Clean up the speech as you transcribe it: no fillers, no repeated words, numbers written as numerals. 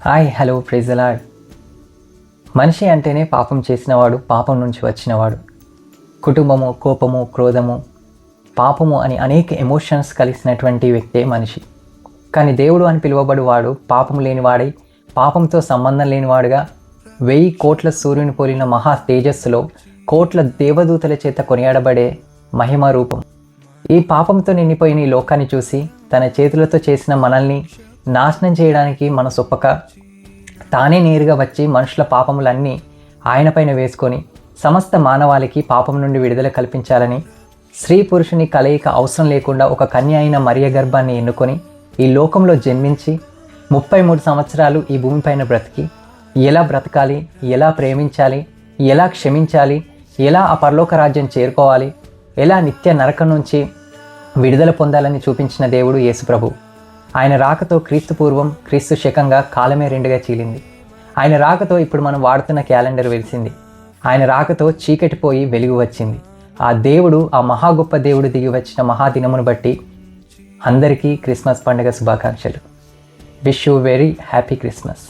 Hi hello praise the lord. మనిషి అంటేనే పాపం చేసినవాడు, పాపం నుంచి వచ్చినవాడు. కుటుంబము, కోపము, క్రోధము, పాపము అని అనేక ఎమోషన్స్ కలిసినటువంటి వ్యక్తే మనిషి. కానీ దేవుడు అని పిలువబడువాడు పాపం లేనివాడై, పాపంతో సంబంధం లేనివాడుగా 1000 కోట్ల సూర్యుని పోలిన మహా తేజస్సులో కోట్ల దేవదూతల చేత కొనియాడబడే మహిమ రూపం. ఈ పాపంతో నిండిపోయిన ఈ లోకాన్ని చూసి తన చేతులతో చేసిన మనల్ని నాశనం చేయడానికి మనసొప్పక తానే నేరుగా వచ్చి మనుషుల పాపములన్నీ ఆయన పైన వేసుకొని సమస్త మానవాళికి పాపం నుండి విడుదల కల్పించాలని స్త్రీ పురుషుని కలయిక అవసరం లేకుండా ఒక కన్య అయిన మరియ గర్భాన్ని ఎన్నుకొని ఈ లోకంలో జన్మించి 33 సంవత్సరాలు ఈ భూమిపైన బ్రతికి ఎలా బ్రతకాలి, ఎలా ప్రేమించాలి, ఎలా క్షమించాలి, ఎలా ఆ పరలోక రాజ్యం చేరుకోవాలి, ఎలా నిత్య నరకం నుంచి విడుదల పొందాలని చూపించిన దేవుడు యేసుప్రభు. ఆయన రాకతో క్రీస్తు పూర్వం, క్రీస్తు శకంగా కాలమే 2గా చీలింది. ఆయన రాకతో ఇప్పుడు మనం వాడుతున్న క్యాలెండర్ వెలిసింది. ఆయన రాకతో చీకటి పోయి వెలుగు వచ్చింది. ఆ దేవుడు, ఆ మహా గొప్ప దేవుడు దిగి వచ్చిన మహాదినమును బట్టి అందరికీ క్రిస్మస్ పండుగ శుభాకాంక్షలు. Wish you very happy Christmas.